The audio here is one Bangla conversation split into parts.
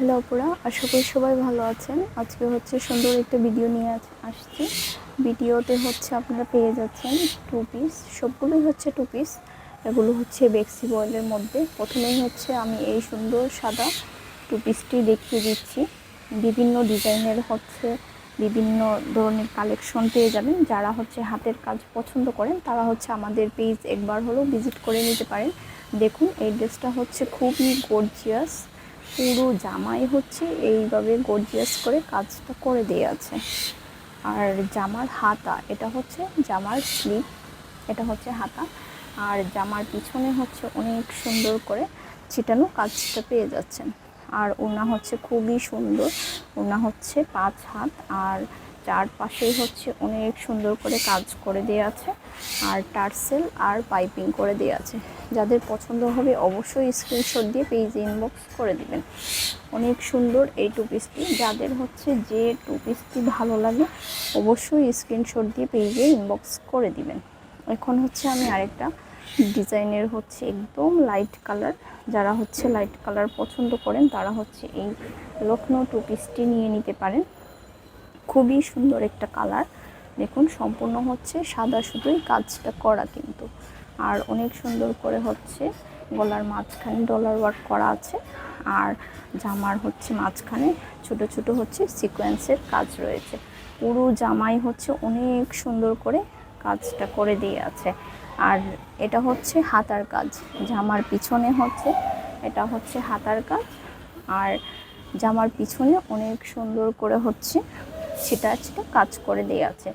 হ্যালো আপুরা, আশা করি সবাই ভালো আছেন। আজকে হচ্ছে সুন্দর একটা ভিডিও নিয়ে আসছি। ভিডিওতে হচ্ছে আপনারা পেয়ে যাচ্ছেন টু পিস, সবগুলোই হচ্ছে টু পিস। এগুলো হচ্ছে বেক্সি বয়েলের মধ্যে। প্রথমেই হচ্ছে আমি এই সুন্দর সাদা টু পিসটি দেখিয়ে দিচ্ছি। বিভিন্ন ডিজাইনের হচ্ছে বিভিন্ন ধরনের কালেকশন পেয়ে যাবেন। যারা হচ্ছে হাতের কাজ পছন্দ করেন তারা হচ্ছে আমাদের পেজ একবার হলেও ভিজিট করে নিতে পারেন। দেখুন, এই ড্রেসটা হচ্ছে খুবই গর্জিয়াস। পুরো জামাই হচ্ছে এইভাবে গর্জিয়াস করে কাজটা করে দেয়া আছে। আর জামার হাতা, এটা হচ্ছে জামার স্লিভ, এটা হচ্ছে হাতা। আর জামার পিছনে হচ্ছে অনেক সুন্দর করে ছিটানো কাজটা পেয়ে যাচ্ছেন। আর ওনা হচ্ছে খুবই সুন্দর, ওনা হচ্ছে 5 হাত আর চারপাশেই হচ্ছে অনেক সুন্দর করে কাজ করে দেওয়া আছে। আর টার্সেল আর পাইপিং করে দেওয়া আছে। যাদের পছন্দ হবে অবশ্যই স্ক্রিনশট দিয়ে পেজে ইনবক্স করে দিবেন। অনেক সুন্দর এই টু পিসটি। যাদের হচ্ছে যে টু পিসটি ভালো লাগে অবশ্যই স্ক্রিনশট দিয়ে পেজে ইনবক্স করে দিবেন। এখন হচ্ছে আমি আরেকটা ডিজাইনের হচ্ছে একদম লাইট কালার, যারা হচ্ছে লাইট কালার পছন্দ করেন তারা হচ্ছে এই লখনৌ টু পিসটি নিয়ে নিতে পারেন। খুবই সুন্দর একটা কালার। দেখুন, সম্পূর্ণ হচ্ছে সাদা শুধুই কাজটা করা কিন্তু। আর অনেক সুন্দর করে হচ্ছে গলার মাঝখানে ডলার ওয়ার্ক করা আছে। আর জামার হচ্ছে মাঝখানে ছোট ছোট হচ্ছে সিকোয়েন্সের কাজ রয়েছে। পুরো জামাই হচ্ছে অনেক সুন্দর করে কাজটা করে দিয়ে আছে। আর এটা হচ্ছে হাতার কাজ, জামার পিছনে হচ্ছে এটা হচ্ছে হাতার কাজ। আর জামার পিছনে অনেক সুন্দর করে হচ্ছে ছিটা ছিটা কাজ করে দেয়া আছে।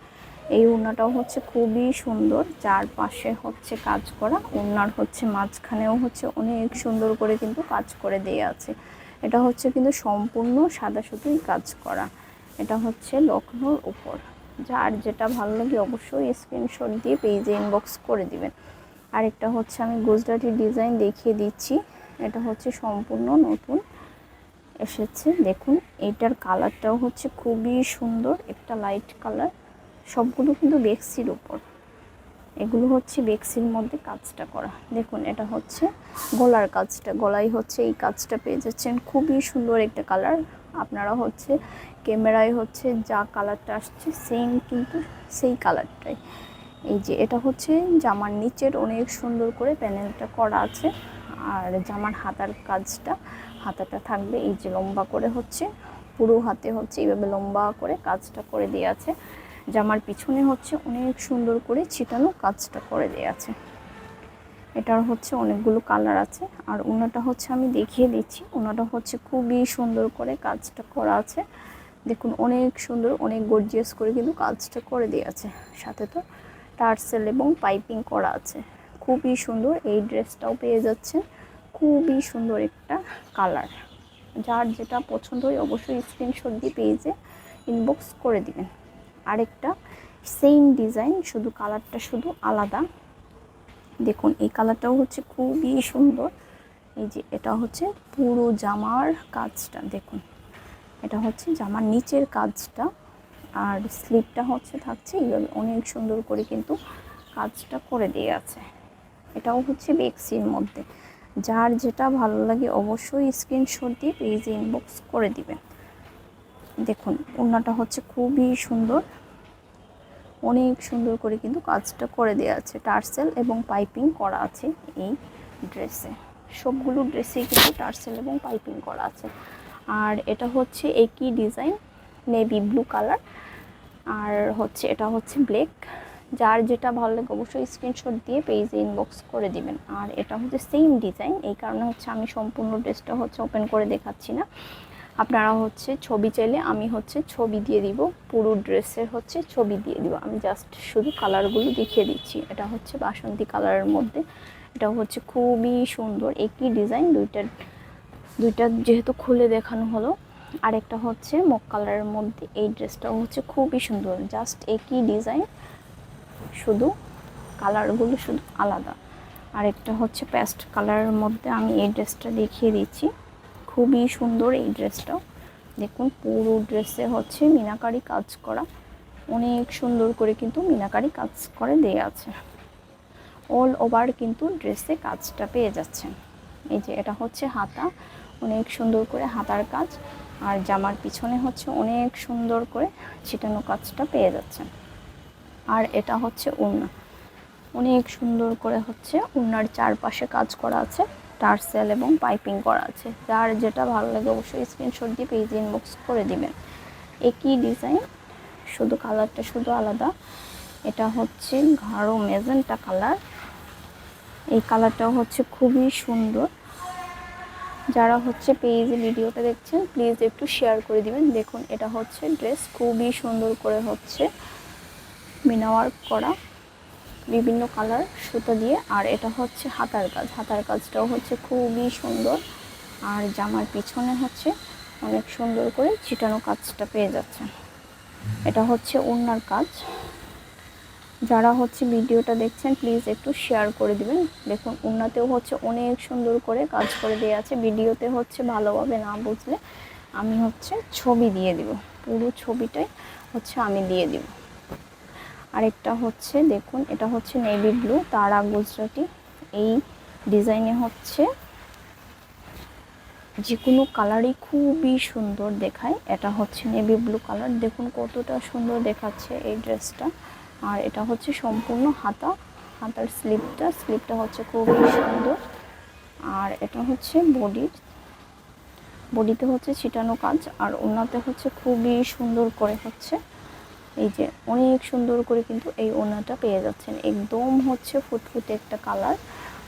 এই ওড়নাটাও হচ্ছে খুবই সুন্দর, চারপাশে হচ্ছে কাজ করা। ওড়নার হচ্ছে মাঝখানেও হচ্ছে অনেক সুন্দর করে কিন্তু কাজ করে দেয়া আছে। এটা হচ্ছে কিন্তু সম্পূর্ণ সাদা সুতোই কাজ করা। এটা হচ্ছে লখনৌর উপর। যার যেটা ভালো লাগে অবশ্যই স্ক্রিনশট দিয়ে পেজে ইনবক্স করে দিবেন। আরেকটা হচ্ছে আমি গুজরাটি ডিজাইন দেখিয়ে দিচ্ছি। এটা হচ্ছে সম্পূর্ণ নতুন এসেছে। দেখুন, এটার কালারটাও হচ্ছে খুবই সুন্দর, একটা লাইট কালার। সবগুলো কিন্তু বেক্সির উপর, এগুলো হচ্ছে বেক্সির মধ্যে কাজটা করা। দেখুন, এটা হচ্ছে গলার কাজটা, গলায় হচ্ছে এই কাজটা পেয়ে যাচ্ছেন। খুবই সুন্দর একটা কালার। আপনারা হচ্ছে ক্যামেরায় হচ্ছে যা কালারটা আসছে সেম কিন্তু সেই কালারটাই। এই যে এটা হচ্ছে জামার নিচের অনেক সুন্দর করে প্যানেলটা করা আছে। আর জামার হাতার কাজটা, হাতাটা থাকবে এই যে লম্বা করে হচ্ছে পুরো হাতে হচ্ছে এইভাবে লম্বা করে কাজটা করে দেওয়া আছে। জামার পিছনে হচ্ছে অনেক সুন্দর করে ছিটানো কাজটা করে দেওয়া আছে। এটার হচ্ছে অনেকগুলো কালার আছে। আর ওনাটা হচ্ছে আমি দেখিয়ে দিচ্ছি। ওনাটা হচ্ছে খুবই সুন্দর করে কাজটা করা আছে। দেখুন, অনেক সুন্দর, অনেক গর্জিয়াস করে কিন্তু কাজটা করে দেওয়া আছে। সাথে তো টার্সেল এবং পাইপিং করা আছে। খুবই সুন্দর এই ড্রেসটাও পেয়ে যাচ্ছেন। খুবই সুন্দর একটা কালার। যার যেটা পছন্দ হয় অবশ্যই স্ক্রিনশট দিয়ে পেজে ইনবক্স করে দিবেন। আরেকটা সেম ডিজাইন, শুধু কালারটা শুধু আলাদা। দেখুন, এই কালারটাও হচ্ছে খুবই সুন্দর। এই যে এটা হচ্ছে পুরো জামার কাজটা। দেখুন, এটা হচ্ছে জামার নিচের কাজটা। আর স্লিপটা হচ্ছে থাকছে এইভাবে অনেক সুন্দর করে কিন্তু কাজটা করে দিয়ে আছে। এটাও হচ্ছে বেক্সির মধ্যে। যার যেটা ভালো লাগে অবশ্যই স্ক্রিনশট দিয়ে পেজে ইনবক্স করে দিবেন। দেখুন, ওড়নাটা হচ্ছে খুবই সুন্দর, অনেক সুন্দর করে কিন্তু কাজটা করে দেওয়া আছে। টার্সেল এবং পাইপিং করা আছে এই ড্রেসে। সবগুলো ড্রেসেই কিন্তু টার্সেল এবং পাইপিং করা আছে। আর এটা হচ্ছে একই ডিজাইন, নেভি ব্লু কালার। আর হচ্ছে এটা হচ্ছে ব্ল্যাক। যার যেটা ভালো লাগে অবশ্যই স্ক্রিনশট দিয়ে পেজে ইনবক্স করে দিবেন। আর এটা হচ্ছে সেম ডিজাইন, এই কারণে হচ্ছে আমি সম্পূর্ণ ড্রেসটা হচ্ছে ওপেন করে দেখাচ্ছি না। আপনারা হচ্ছে ছবি চাইলে আমি হচ্ছে ছবি দিয়ে দিব, পুরো ড্রেসের হচ্ছে ছবি দিয়ে দিব। আমি জাস্ট শুধু কালারগুলো দেখিয়ে দিচ্ছি। এটা হচ্ছে বাসন্তী কালারের মধ্যে। এটা হচ্ছে খুবই সুন্দর, একই ডিজাইন, দুইটা যেহেতু খুলে দেখানো হলো। আরেকটা হচ্ছে মুগ কালারের মধ্যে। এই ড্রেসটাও হচ্ছে খুবই সুন্দর, জাস্ট একই ডিজাইন, শুধু কালারগুলো শুধু আলাদা। আরেকটা হচ্ছে পেস্ট কালারের মধ্যে আমি এই ড্রেসটা দেখিয়ে দিচ্ছি। খুবই সুন্দর এই ড্রেসটাও। দেখুন, পুরো ড্রেসে হচ্ছে মিনাকারি কাজ করা, অনেক সুন্দর করে কিন্তু মিনাকারি কাজ করে দেয়া আছে। অল ওভার কিন্তু ড্রেসে কাজটা পেয়ে যাচ্ছেন। এই যে এটা হচ্ছে হাতা, অনেক সুন্দর করে হাতার কাজ, আর জামার পিছনে হচ্ছে অনেক সুন্দর করে ছিটানো কাজটা পেয়ে যাচ্ছেন। আর এটা হচ্ছে ওড়না, অনেক সুন্দর করে হচ্ছে ওড়নার চারপাশে কাজ করা আছে, টার্সেল এবং পাইপিং করা আছে। যার যেটা ভালো লাগে অবশ্যই স্ক্রিনশট দিয়ে পেজে ইনবক্স করে দিবেন। একই ডিজাইন, শুধু কালারটা শুধু আলাদা। এটা হচ্ছে গাঢ় ম্যাজেন্টা কালার, এই কালারটাও হচ্ছে খুবই সুন্দর। যারা হচ্ছে পেজে ভিডিওটা দেখছেন প্লিজ একটু শেয়ার করে দিবেন। দেখুন এটা হচ্ছে ড্রেস, খুবই সুন্দর করে হচ্ছে মিনা ওয়ার্ক করা বিভিন্ন কালার সুতা দিয়ে। আর এটা হচ্ছে হাতার কাজ, হাতার কাজটাও হচ্ছে খুবই সুন্দর। আর জামার পিছনে হচ্ছে অনেক সুন্দর করে ছিটানো কাজটা পেয়ে যাচ্ছে। এটা হচ্ছে ওড়নার কাজ। যারা হচ্ছে ভিডিওটা দেখছেন প্লিজ একটু শেয়ার করে দিবেন। দেখুন ওড়নাতেও হচ্ছে অনেক সুন্দর করে কাজ করে দেওয়া আছে। ভিডিওতে হচ্ছে ভালোভাবে না বুঝলে আমি হচ্ছে ছবি দিয়ে দিব, পুরো ছবিটাই হচ্ছে আমি দিয়ে দিব। আরেকটা হচ্ছে দেখুন, এটা হচ্ছে নেভি ব্লু তারা গুজরাটি। এই ডিজাইনে হচ্ছে যে কোনো কালারই খুবই সুন্দর দেখায়। এটা হচ্ছে নেভি ব্লু কালার, দেখুন কতটা সুন্দর দেখাচ্ছে এই ড্রেসটা। আর এটা হচ্ছে সম্পূর্ণ হাতা, হাতার স্লিপটা হচ্ছে খুবই সুন্দর। আর এটা হচ্ছে বডিতে হচ্ছে ছিটানো কাজ, আর ওড়নাতে হচ্ছে খুবই সুন্দর করে হচ্ছে এই যে অনেক সুন্দর করে কিন্তু এই ওড়নাটা পেয়ে যাচ্ছেন। একদম হচ্ছে ফুটফুটে একটা কালার।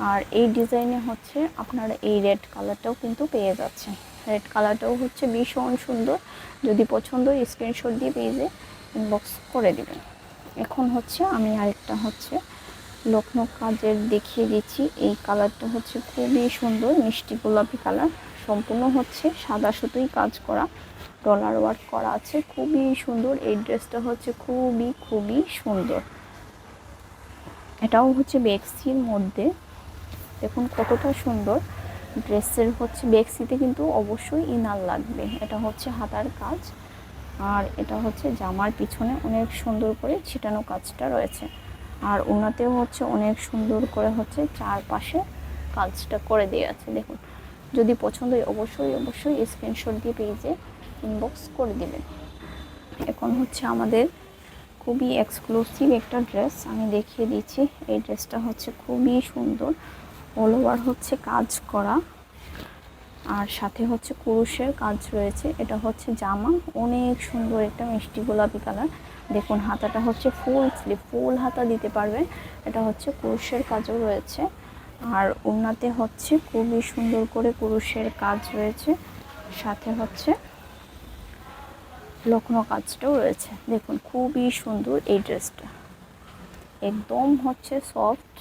আর এই ডিজাইনে হচ্ছে আপনারা এই রেড কালারটাও কিন্তু পেয়ে যাচ্ছেন। রেড কালারটাও হচ্ছে ভীষণ সুন্দর। যদি পছন্দ স্ক্রিনশট দিয়ে পেজে ইনবক্স করে দিবেন। এখন হচ্ছে আমি আরেকটা হচ্ছে লখনৌ কাজের দেখিয়ে দিচ্ছি। এই কালারটা হচ্ছে খুবই সুন্দর, মিষ্টি গোলাপি কালার, সম্পূর্ণ হচ্ছে সাদা সুতোই কাজ করা, ডলার ওয়ার্ক করা আছে, খুবই সুন্দর। এই ড্রেসটা হচ্ছে খুবই সুন্দর। এটাও হচ্ছে বেক্সির মধ্যে, দেখুন কতটা সুন্দর। ড্রেসের হচ্ছে বেক্সিতে কিন্তু অবশ্যই ইনার লাগবে। এটা হচ্ছে হাতার কাজ, আর এটা হচ্ছে জামার পিছনে অনেক সুন্দর করে ছিটানো কাজটা রয়েছে। আর ওনাতেও হচ্ছে অনেক সুন্দর করে হচ্ছে চারপাশে কাজটা করে দেওয়া আছে। দেখুন যদি পছন্দ হয় অবশ্যই স্ক্রিনশট দিয়ে পেজে ইনবক্স করে দিবেন। এখন হচ্ছে আমাদের খুবই এক্সক্লুসিভ একটা ড্রেস আমি দেখিয়ে দিচ্ছি। এই ড্রেসটা হচ্ছে খুবই সুন্দর, অল ওভার হচ্ছে কাজ করা, আর সাথে হচ্ছে কুরুশের কাজ রয়েছে। এটা হচ্ছে জামা, অনেক সুন্দর একটা মিষ্টি গোলাপি কালার। দেখুন হাতাটা হচ্ছে ফুল স্লিভ, ফুল হাতা দিতে পারবেন। এটা হচ্ছে কুরুশের কাজও রয়েছে। আর ওড়নাতে হচ্ছে খুবই সুন্দর করে কুরুশের কাজ রয়েছে, সাথে হচ্ছে লখনৌ কাজটাও রয়েছে। দেখুন খুবই সুন্দর এই ড্রেসটা, একদম হচ্ছে সফট।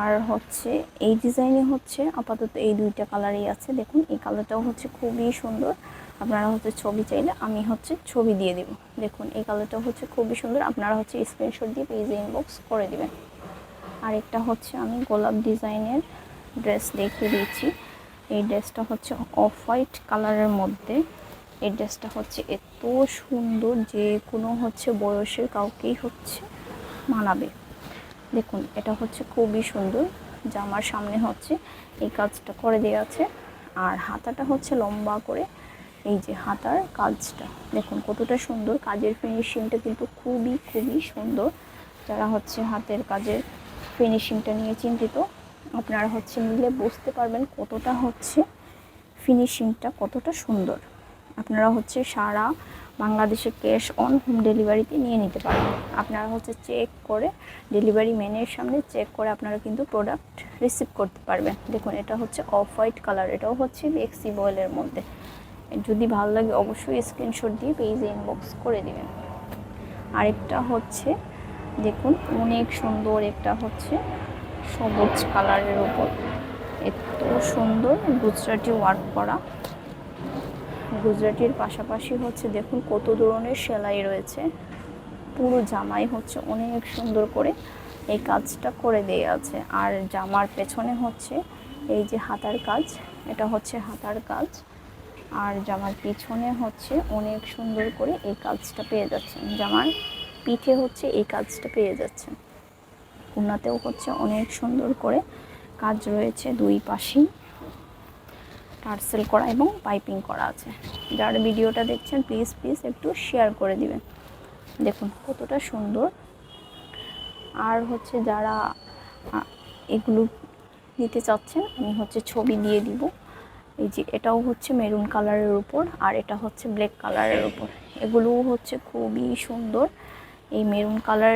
আর হচ্ছে এই ডিজাইনে হচ্ছে আপাতত এই দুইটা কালারই আছে। দেখুন এই কালারটাও হচ্ছে খুবই সুন্দর। আপনারা হচ্ছে ছবি চাইলে আমি হচ্ছে ছবি দিয়ে দেব। দেখুন এই কালারটাও হচ্ছে খুবই সুন্দর, আপনারা হচ্ছে স্ক্রিনশট দিয়ে পেজে ইনবক্স করে দিবেন। আরেকটা হচ্ছে আমি গোলাপ ডিজাইনের ড্রেস দেখিয়ে দিচ্ছি। এই ড্রেসটা হচ্ছে অফ হোয়াইট কালারের মধ্যে। এই ড্রেসটা হচ্ছে এত সুন্দর যে কোনো হচ্ছে বয়সের কাউকেই হচ্ছে মানাবে। দেখুন এটা হচ্ছে খুবই সুন্দর, জামার সামনে হচ্ছে এই কাজটা করে দেওয়া আছে। আর হাতাটা হচ্ছে লম্বা করে, এই যে হাতার কাজটা দেখুন কতটা সুন্দর। কাজের ফিনিশিংটা কিন্তু খুবই সুন্দর। যারা হচ্ছে হাতের কাজের ফিনিশিংটা নিয়ে চিন্তিত, আপনারা হচ্ছে নিলে বুঝতে পারবেন কতটা হচ্ছে ফিনিশিংটা কতটা সুন্দর। আপনারা হচ্ছে সারা বাংলাদেশে ক্যাশ অন হোম ডেলিভারিতে নিয়ে নিতে পারবেন। আপনারা হচ্ছে চেক করে ডেলিভারি ম্যানের সামনে চেক করে আপনারা কিন্তু প্রোডাক্ট রিসিভ করতে পারবেন। দেখুন এটা হচ্ছে অফ হোয়াইট কালার, এটাও হচ্ছে বেক্সি বয়েলের মধ্যে। যদি ভালো লাগে অবশ্যই স্ক্রিনশট দিয়ে পেজে ইনবক্স করে দিবেন। আরেকটা হচ্ছে দেখুন অনেক সুন্দর, একটা হচ্ছে সবুজ কালারের উপর এত সুন্দর গুজরাটি ওয়ার্ক করা। গুজরাটির পাশাপাশি হচ্ছে দেখুন কত ধরনের সেলাই রয়েছে। পুরো জামাই হচ্ছে অনেক সুন্দর করে এই কাজটা করে দেওয়া আছে। আর জামার পেছনে হচ্ছে এই যে হাতার কাজ, এটা হচ্ছে হাতার কাজ। আর জামার পিছনে হচ্ছে অনেক সুন্দর করে এই কাজটা পেয়ে যাচ্ছেন। জামার পিঠে হচ্ছে এই কাজটা পেয়ে যাচ্ছেন। ওড়নাতেও হচ্ছে অনেক সুন্দর করে কাজ রয়েছে দুই পাশেই। টার্সেল করা এবং পাইপিং করা আছে। যারা ভিডিওটা দেখছেন প্লিজ একটু শেয়ার করে দিবেন। দেখুন কতটা সুন্দর। আর হচ্ছে যারা এগুলো নিতে চাচ্ছেন আমি হচ্ছে ছবি দিয়ে দিব। এই যে এটাও হচ্ছে মেরুন কালারের উপর, আর এটা হচ্ছে ব্ল্যাক কালারের উপর। এগুলোও হচ্ছে খুবই সুন্দর। এই মেরুন কালার